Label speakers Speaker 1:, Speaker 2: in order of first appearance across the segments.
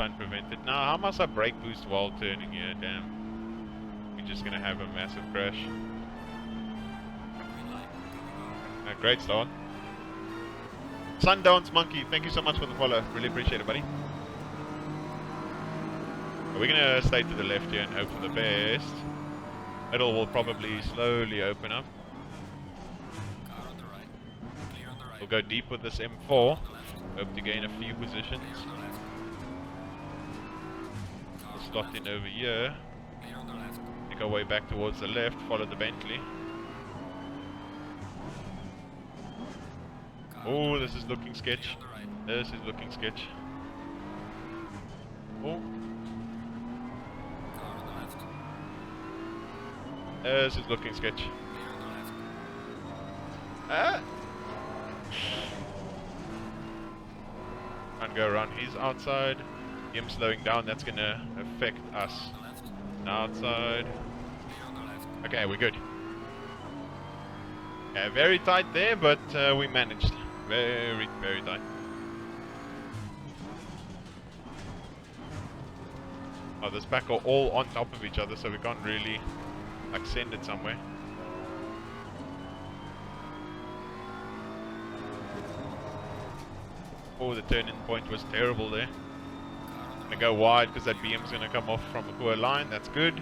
Speaker 1: try and prevent it. Now, how must I brake boost while turning here? Damn. We're just gonna have a massive crash. Great start. Sundowns Monkey, thank you so much for the follow. Really appreciate it, buddy. We're gonna stay to the left here and hope for the best. Middle will probably slowly open up. We'll go deep with this M4. Hope to gain a few positions. We'll slot in over here. Make our way back towards the left, follow the Bentley. Oh, this is looking sketch. This is looking sketch. Oh. This is looking sketch. Ah! Can't go around. He's outside. Him slowing down, that's gonna affect us. Outside. Okay, we're good. Yeah, very tight there, but we managed. Very, very tight. Oh, this back are all on top of each other, so we can't really like send it somewhere. Oh, the turning point was terrible there. Gonna go wide because that BM's gonna come off from the poor line. That's good.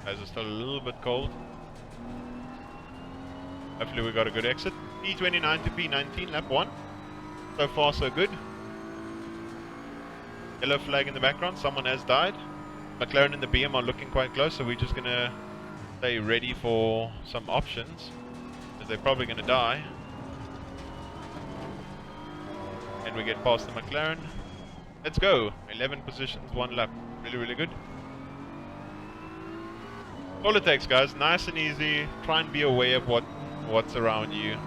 Speaker 1: As it's still a little bit cold. Hopefully we got a good exit. P29 to P19, lap 1. So far so good. Yellow flag in the background, someone has died. McLaren and the BM are looking quite close, so we're just gonna stay ready for some options, because they're probably gonna die. And we get past the McLaren. Let's go. 11 positions, 1 lap. Really, really good. All it takes, guys. Nice and easy. Try and be aware of what's around you.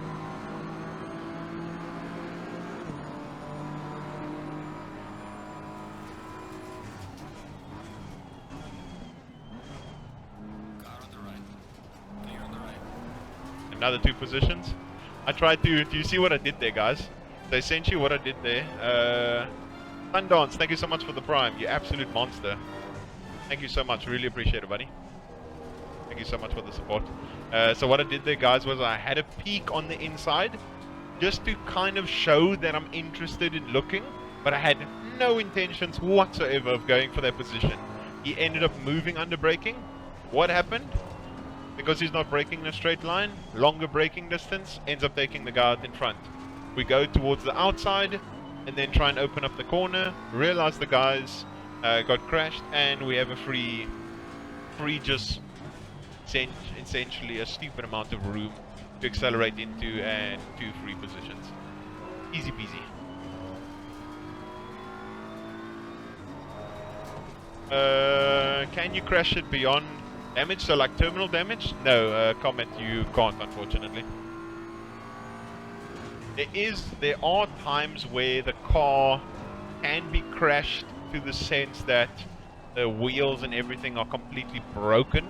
Speaker 1: Another 2 positions. I tried to. Do you see what I did there, guys? So essentially, what I did there. Sundance, thank you so much for the prime. You absolute monster. Thank you so much. Really appreciate it, buddy. Thank you so much for the support. So what I did there, guys, was I had a peek on the inside just to kind of show that I'm interested in looking, but I had no intentions whatsoever of going for that position. He ended up moving under braking. What happened? Because he's not braking in a straight line, longer braking distance, ends up taking the guy out in front. We go towards the outside and then try and open up the corner, realize the guys got crashed, and we have a free just essentially a stupid amount of room to accelerate into and 2 free positions. Easy peasy. Can you crash it beyond damage? So like terminal damage? No, comment, you can't, unfortunately. There are times where the car can be crashed to the sense that the wheels and everything are completely broken.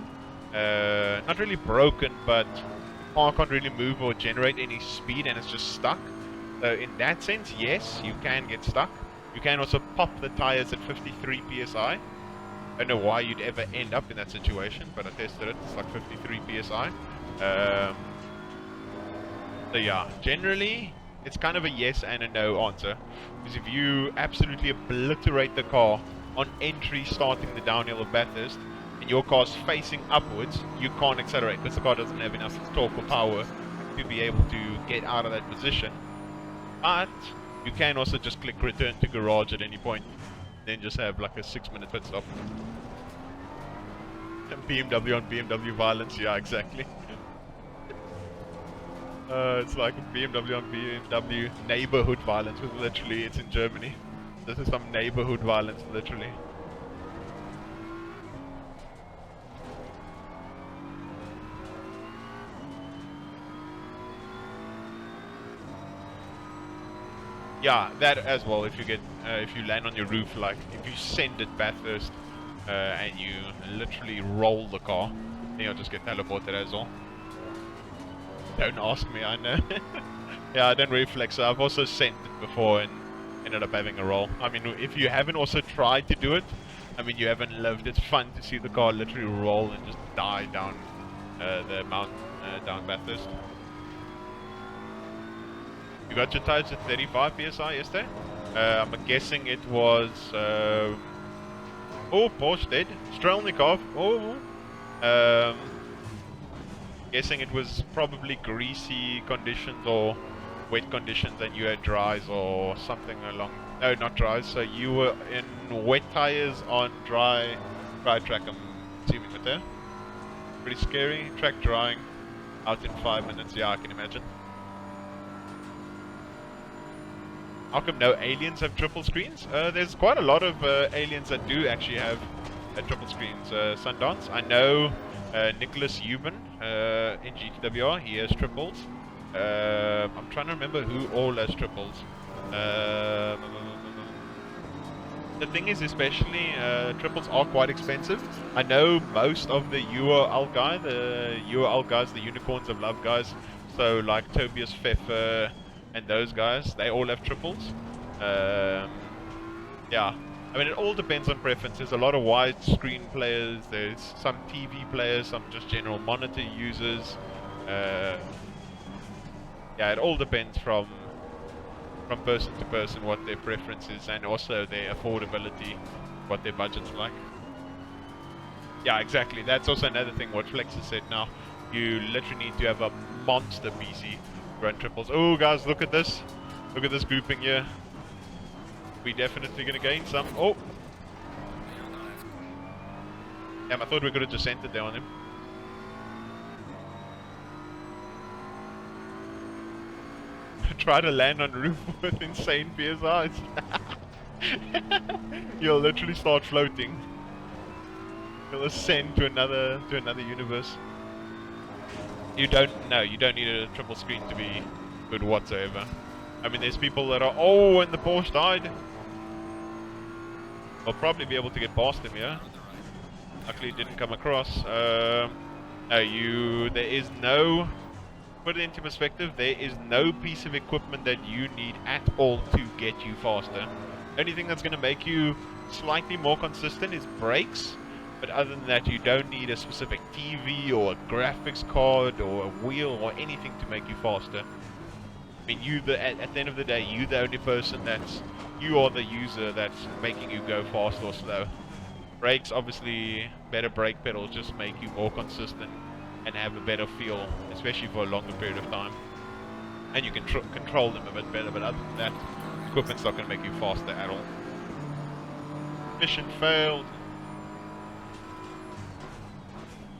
Speaker 1: Not really broken, but the car can't really move or generate any speed and it's just stuck. So in that sense, yes, you can get stuck. You can also pop the tires at 53 psi. I don't know why you'd ever end up in that situation, but I tested it. It's like 53 psi. So yeah, generally it's kind of a yes and a no answer, because if you absolutely obliterate the car on entry starting the downhill of Bathurst and your car's facing upwards, you can't accelerate because the car doesn't have enough torque or power to be able to get out of that position. But you can also just click return to garage at any point, then just have like a 6-minute pit stop. BMW on BMW violence, yeah, exactly. It's like BMW on BMW neighborhood violence, because literally it's in Germany. This is some neighborhood violence, literally. Yeah, that as well. If you get, if you land on your roof, like if you send it Bathurst and you literally roll the car, then you'll just get teleported as well. Don't ask me, I know. Yeah, I don't reflex. So I've also sent it before and ended up having a roll. I mean, if you haven't also tried to do it, I mean, you haven't lived. It's fun to see the car literally roll and just die down the mountain, down Bathurst. You got your tires at 35 psi yesterday? I'm guessing it was... oh, Porsche dead. Strelnikov. Oh. Guessing it was probably greasy conditions or wet conditions and you had dries or something along... No, not dries. So you were in wet tires on dry track, I'm assuming with there. Pretty scary. Track drying out in 5 minutes. Yeah, I can imagine. How come no aliens have triple screens? There's quite a lot of aliens that do actually have triple screens. Sundance, I know Nicholas Euban in GTWR, he has triples. I'm trying to remember who all has triples. The thing is, especially triples are quite expensive. I know most of the URL guys, the Unicorns of Love guys, so like Tobias Pfeffer and those guys, they all have triples. Yeah, I mean, it all depends on preference. There's a lot of widescreen players, there's some TV players, some just general monitor users. Yeah, it all depends from person to person what their preference is, and also their affordability, what their budget's like. Yeah, exactly. That's also another thing what Flex has said now. You literally need to have a monster PC to run triples. Oh, guys, look at this. Look at this grouping here. We're definitely going to gain some. Oh! Damn, I thought we could have just centered there on him. Try to land on roof with insane PSIs. You'll literally start floating. You'll ascend to another universe. You don't need a triple screen to be good whatsoever. I mean, there's people that are, oh, and the Porsche died. I'll probably be able to get past him, yeah. Luckily it didn't come across. There is no, put it into perspective, there is no piece of equipment that you need at all to get you faster. The only thing that's going to make you slightly more consistent is brakes. But other than that, you don't need a specific TV or a graphics card or a wheel or anything to make you faster. I mean, at the end of the day, you're the only person you are the user that's making you go fast or slow. Brakes, obviously, better brake pedals just make you more consistent and have a better feel, especially for a longer period of time. And you can control them a bit better, but other than that, equipment's not going to make you faster at all. Mission failed.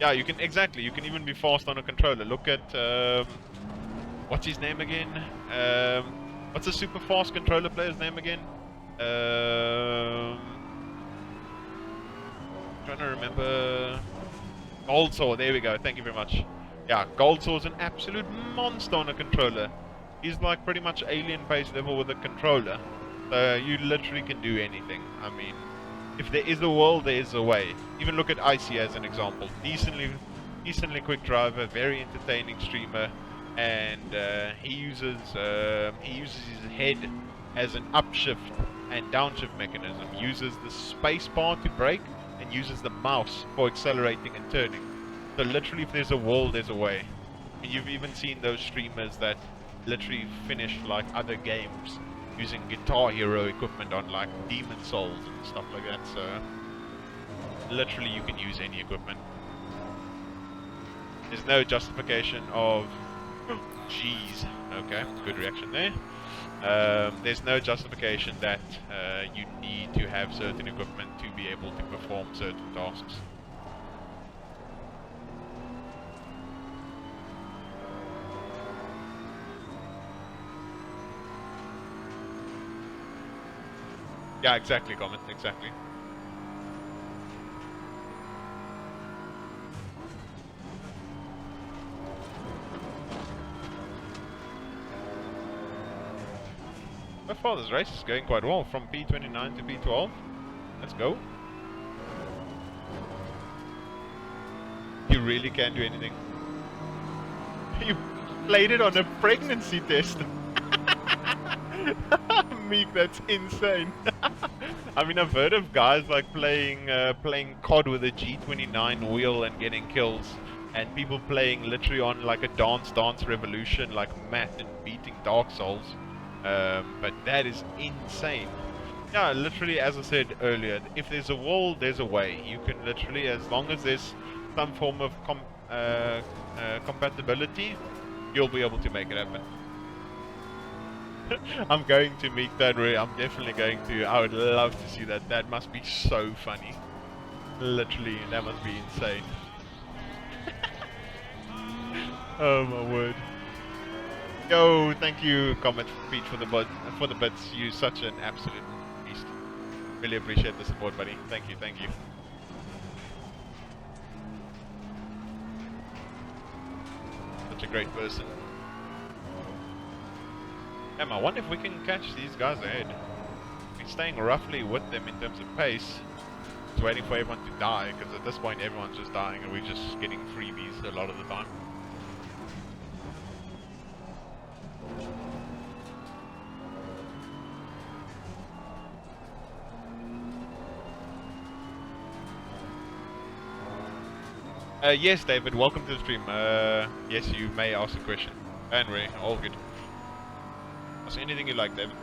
Speaker 1: Yeah, you can even be fast on a controller. Look at, what's his name again? What's the super fast controller player's name again? Trying to remember. Goldsaw, there we go, thank you very much. Yeah, Goldsaw's an absolute monster on a controller. He's like pretty much alien base level with a controller. So you literally can do anything. I mean, if there is a will, there is a way. Even look at Icy as an example. Decently quick driver, very entertaining streamer, and he uses his head as an upshift and downshift mechanism. Uses the space bar to brake and uses the mouse for accelerating and turning. So literally, if there's a will, there's a way. And you've even seen those streamers that literally finish like other games using Guitar Hero equipment on like Demon Souls and stuff like that. So literally you can use any equipment. There's no justification of jeez. Okay, good reaction there. There's no justification that you need to have certain equipment to be able to perform certain tasks. Yeah, exactly, comment, exactly. So far this race is going quite well, from P29 to P12. Let's go. You really can't do anything. played it on a pregnancy test. Meek, that's insane. I mean, I've heard of guys like playing COD with a G29 wheel and getting kills, and people playing literally on like a Dance Revolution, like Matt, and beating Dark Souls. But that is insane. Yeah, literally, as I said earlier, if there's a will, there's a way. You can literally, as long as there's some form of compatibility, you'll be able to make it happen. I'm going to meet that. I'm definitely going to. I would love to see that. That must be so funny. Literally, that must be insane. Oh my word. Yo, thank you, Comet Beach, for the bits. You're such an absolute beast. Really appreciate the support, buddy. Thank you, thank you. Such a great person. I wonder if we can catch these guys ahead. We're staying roughly with them in terms of pace. Just waiting for everyone to die, because at this point everyone's just dying and we're just getting freebies a lot of the time. Yes, David, welcome to the stream. Yes, you may ask a question. And Ray, all good. Ask anything you like, David.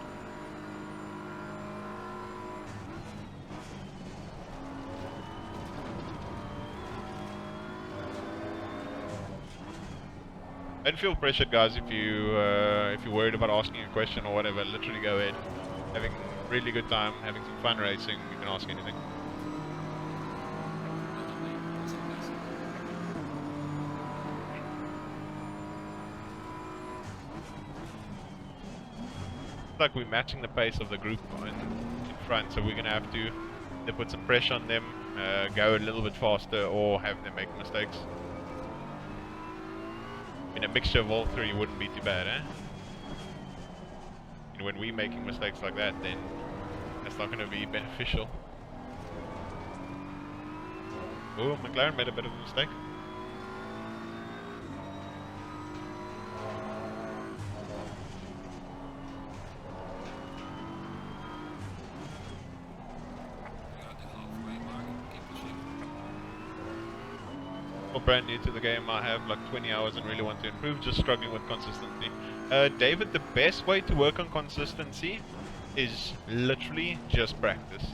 Speaker 1: Don't feel pressured, guys. If you're worried about asking a question or whatever, literally go ahead. Having a really good time, having some fun racing. You can ask anything. Like we're matching the pace of the group in front, so we're gonna have to either put some pressure on them, go a little bit faster, or have them make mistakes. In a mixture of all three wouldn't be too bad, eh? And when we're making mistakes like that, then that's not gonna be beneficial. Oh, McLaren made a bit of a mistake. Brand new to the game. I have like 20 hours and really want to improve, just struggling with consistency. David, the best way to work on consistency is literally just practice.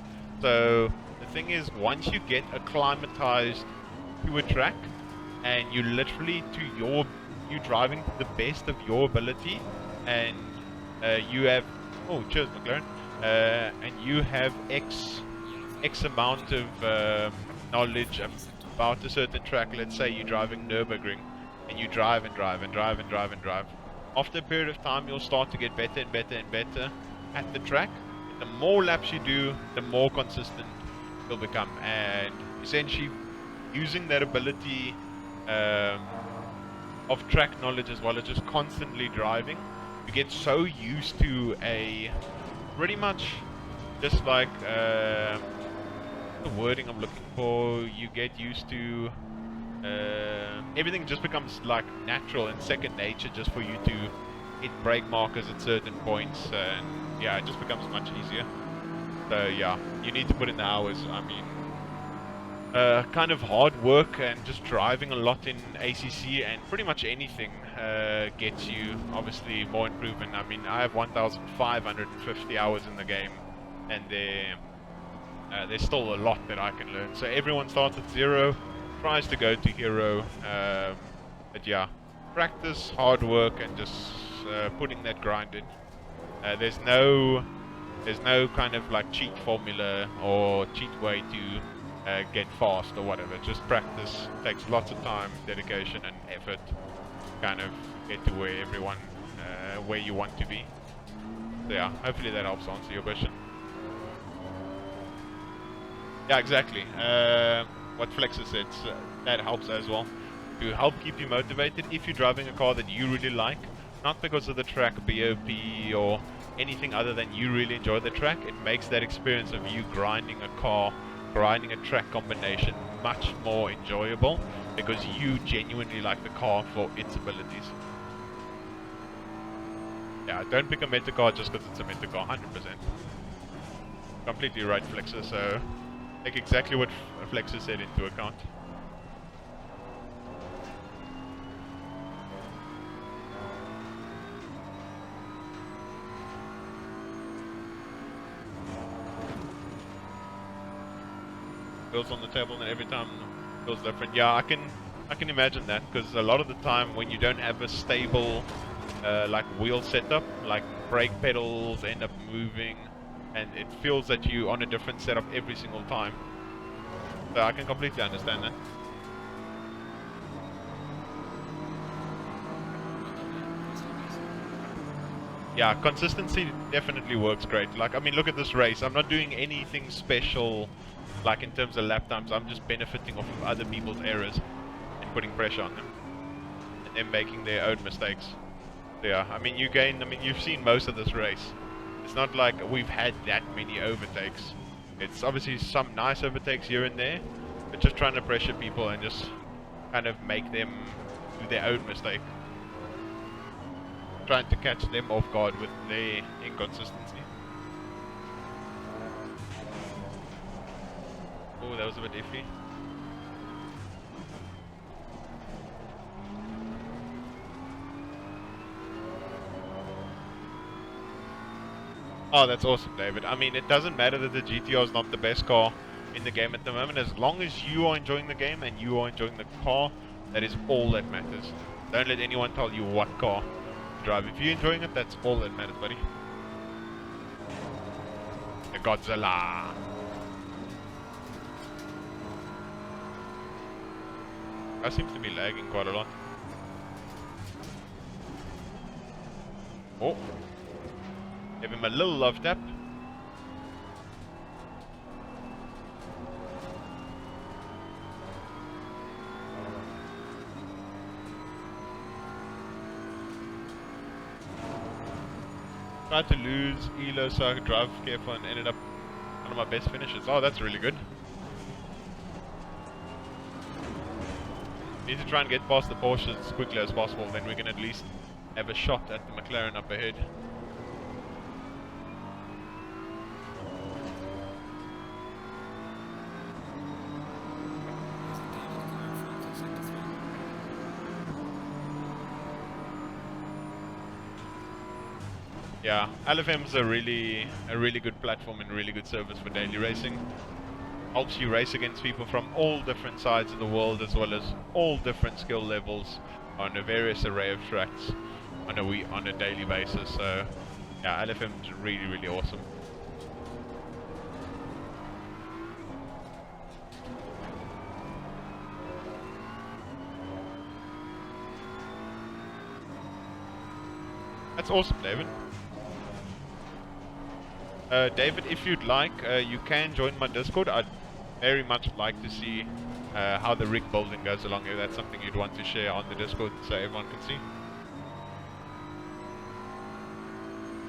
Speaker 1: So the thing is, once you get acclimatized to a track and you literally you driving to the best of your ability, and you have cheers McLaren, and you have X amount of knowledge about a certain track. Let's say you're driving Nurburgring, and you drive and drive and drive and drive and drive. After a period of time, you'll start to get better and better and better at the track. The more laps you do, the more consistent you'll become. And essentially, using that ability of track knowledge as well as just constantly driving, you get so used to pretty much just like the wording I'm looking for, you get used to everything just becomes like natural and second nature just for you to hit brake markers at certain points, and yeah, it just becomes much easier. So yeah, you need to put in the hours. I mean, kind of hard work and just driving a lot in ACC and pretty much anything gets you obviously more improvement. I mean, I have 1,550 hours in the game, and there's still a lot that I can learn. So everyone starts at 0, tries to go to hero, but yeah, practice, hard work, and just putting that grind in. There's no kind of like cheat formula or cheat way to get fast or whatever. Just practice. Takes lots of time, dedication, and effort. Kind of get to where you want to be. So yeah, hopefully that helps answer your question. Yeah, exactly. What Flexer said, that helps as well. To help keep you motivated if you're driving a car that you really like, not because of the track BOP or anything other than you really enjoy the track, it makes that experience of you grinding a car, grinding a track combination much more enjoyable because you genuinely like the car for its abilities. Yeah, don't pick a meta car just because it's a meta car, 100%. Completely right, Flexer, so take exactly what Flexer said into account. Wheels on the table and every time feels different. Yeah, I can imagine that, because a lot of the time when you don't have a stable like wheel setup, like brake pedals end up moving, and it feels that you're on a different setup every single time. So I can completely understand that. Yeah, consistency definitely works great. Like, I mean, look at this race. I'm not doing anything special, like in terms of lap times. I'm just benefiting off of other people's errors and putting pressure on them, and them making their own mistakes. So yeah, I mean, you've seen most of this race. It's not like we've had that many overtakes. It's obviously some nice overtakes here and there, but just trying to pressure people and just kind of make them do their own mistake. Trying to catch them off guard with their inconsistency. Oh, that was a bit iffy. Oh, that's awesome, David. I mean, it doesn't matter that the GTR is not the best car in the game at the moment. As long as you are enjoying the game and you are enjoying the car, that is all that matters. Don't let anyone tell you what car to drive. If you're enjoying it, that's all that matters, buddy. The Godzilla. That seems to be lagging quite a lot. Oh. Give him a little love tap. Tried to lose Elo so I could drive careful and ended up one of my best finishes. Oh, that's really good. Need to try and get past the Porsche as quickly as possible, then we can at least have a shot at the McLaren up ahead. Yeah, LFM is a really good platform and really good service for daily racing. Helps you race against people from all different sides of the world, as well as all different skill levels on a various array of tracks on a daily basis. So yeah, LFM is really awesome. That's awesome, David. David, if you'd like, you can join my Discord. I'd very much like to see how the rig building goes along. If that's something you'd want to share on the Discord so everyone can see.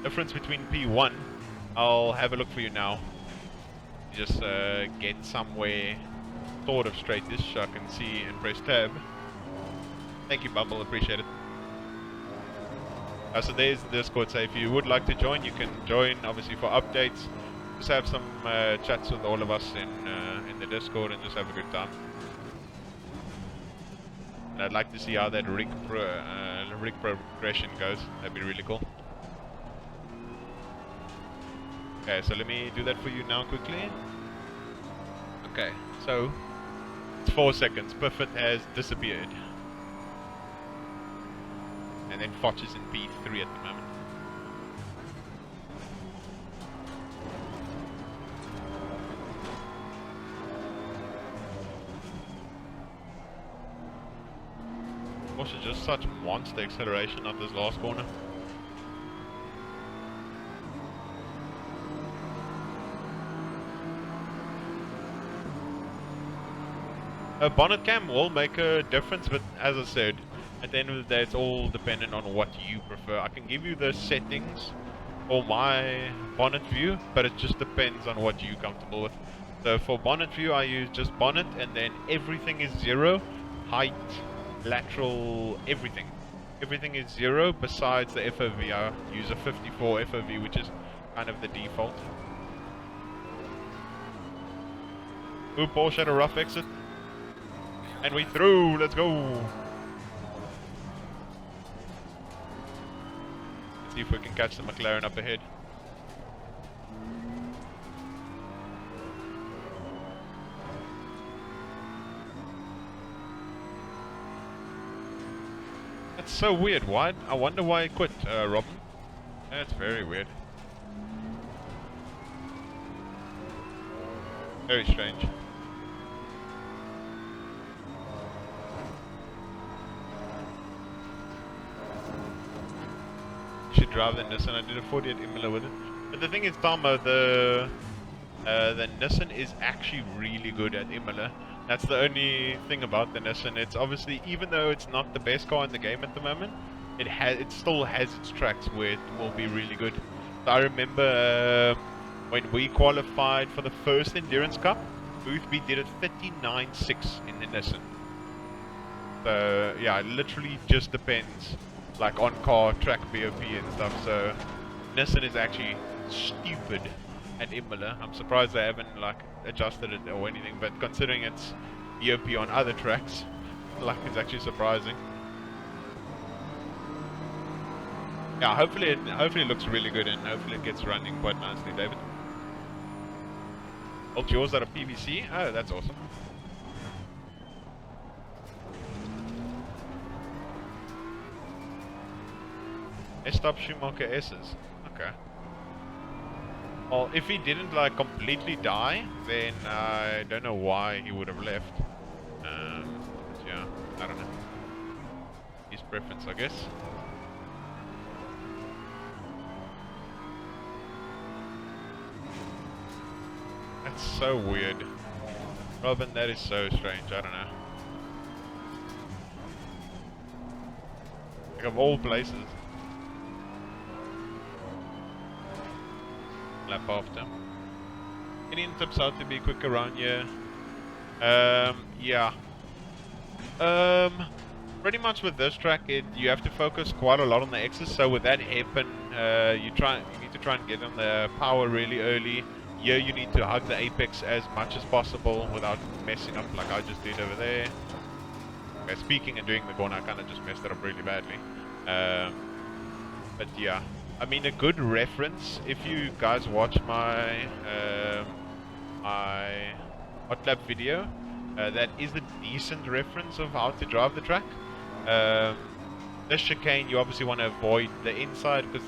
Speaker 1: Difference between P1, I'll have a look for you now. Just get somewhere sort of straight-ish so I can see and press tab. Thank you, Bumble, appreciate it. So there's the Discord, so if you would like to join, you can join, obviously, for updates. Just have some chats with all of us in the Discord and just have a good time. And I'd like to see how that rig progression goes. That'd be really cool. Okay, so let me do that for you now quickly. Okay, so it's 4 seconds. Buffett has disappeared. And then Foch is in P3 at the moment. Also just such monster acceleration up this last corner. A bonnet cam will make a difference, but as I said, at the end of the day, it's all dependent on what you prefer. I can give you the settings for my bonnet view, but it just depends on what you're comfortable with. So for bonnet view, I use just bonnet, and then everything is 0, height, lateral, everything. Everything is 0 besides the FOV. I use a 54 FOV, which is kind of the default. Ooh, Porsche had a rough exit. And we through, let's go. Let's see if we can catch the McLaren up ahead. That's so weird. Why? I wonder why he quit, Robin. That's very weird. Very strange. You should drive the Nissan. I did a 48 Imola with it. But the thing is, Tomo, the Nissan is actually really good at Imola. That's the only thing about the Nissan. It's obviously, even though it's not the best car in the game at the moment, it still has its tracks where it will be really good. So I remember when we qualified for the first Endurance Cup, Boothby did a 39.6 in the Nissan. So yeah, it literally just depends, like on car, track BOP and stuff. So Nissan is actually stupid at Imola. I'm surprised they haven't like adjusted it or anything, but considering it's BOP on other tracks, like it's actually surprising. Yeah, hopefully it looks really good and hopefully it gets running quite nicely, David. Both yours are a PVC? Oh, that's awesome. Stop Schumacher S's. Okay. Well, if he didn't like completely die, then I don't know why he would have left. But yeah, I don't know. His preference, I guess. That's so weird. Robin, that is so strange, I don't know. Like of all places. Lap after. Any tips how to be quick around here? Yeah. Pretty much with this track, you have to focus quite a lot on the X's. So with that hairpin, you need to try and get on the power really early. Here you need to hug the apex as much as possible without messing up like I just did over there. Okay, speaking and doing the corner, I kind of just messed it up really badly. But yeah. I mean, a good reference, if you guys watch my my hot lap video, that is a decent reference of how to drive the track. This chicane, you obviously want to avoid the inside because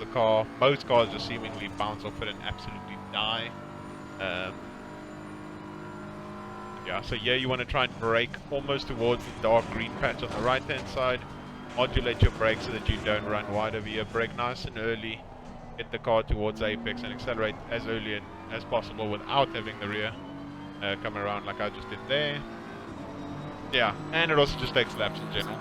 Speaker 1: most cars just seemingly bounce off it and absolutely die. Yeah, so yeah, you want to try and brake almost towards the dark green patch on the right hand side. Modulate your brakes so that you don't run wide over here. Brake nice and early. Get the car towards apex and accelerate as early as possible without having the rear come around like I just did there. Yeah, and it also just takes laps in general.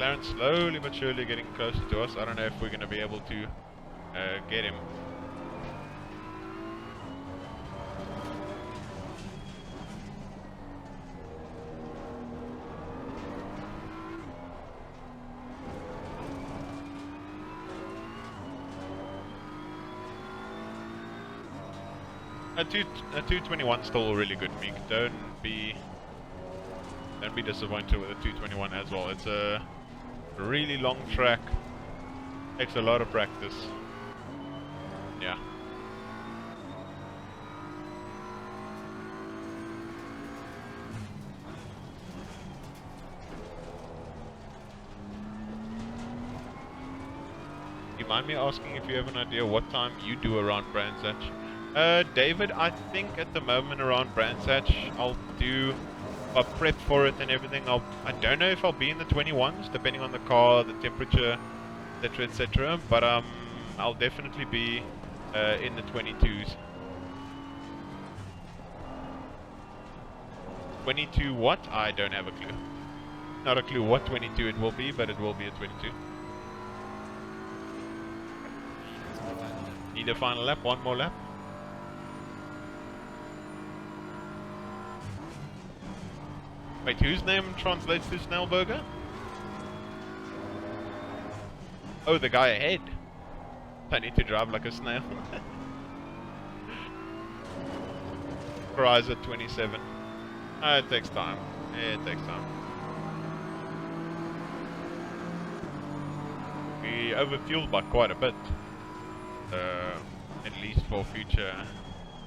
Speaker 1: McLaren slowly but surely getting closer to us. I don't know if we're going to be able to get him. A 221 still really good, Meek. Don't be disappointed with a 221 as well. It's a really long track. Takes a lot of practice. Yeah. You mind me asking if you have an idea what time you do around Brands Hatch? David, I think at the moment around Brands Hatch, I'll prep for it and everything. I don't know if I'll be in the 21s, depending on the car, the temperature, etc, etc. But I'll definitely be in the 22s. 22 what? I don't have a clue. Not a clue what 22 it will be, but it will be a 22. Need a final lap, one more lap. Wait, whose name translates to Snellburger? Oh, the guy ahead. I need to drive like a snail. Rise at 27. It takes time. It takes time. We overfueled by quite a bit. At least for future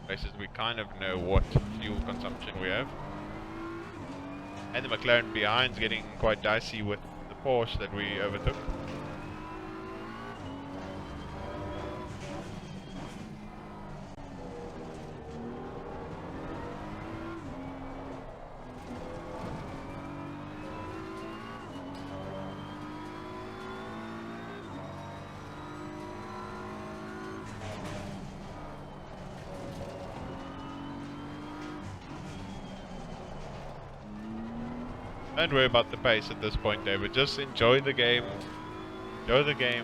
Speaker 1: races, we kind of know what fuel consumption we have. And the McLaren behind's getting quite dicey with the Porsche that we overtook. Don't worry about the pace at this point, David. Just enjoy the game. Enjoy the game.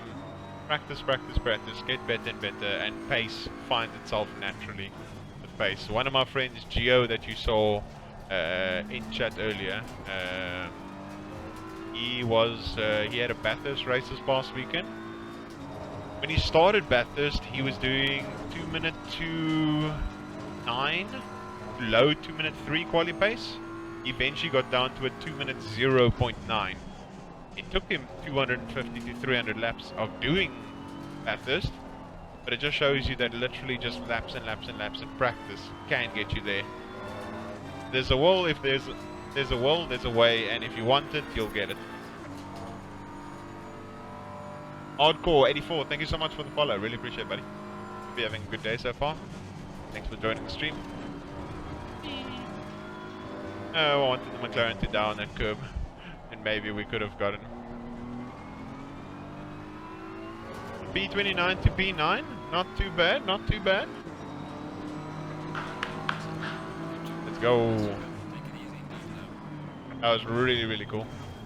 Speaker 1: Practice, practice, practice. Get better and better. And pace finds itself naturally with pace. One of my friends, Gio, that you saw in chat earlier, he had a Bathurst race this past weekend. When he started Bathurst, he was doing 2 minute 2.9, low 2 minute 3 quali pace. Eventually got down to a 2 minute 0.9. It took him 250 to 300 laps of doing Bathurst, but it just shows you that literally just laps and laps and laps and practice can get you there. There's a will, if there's a will, there's a way, and if you want it, you'll get it. Hardcore 84, thank you so much for the follow, really appreciate it, buddy. Hope you're having a good day so far. Thanks for joining the stream. I wanted the McLaren to down that curb, and maybe we could have gotten P29 to P9. Not too bad, not too bad. Let's go. That was really, really cool.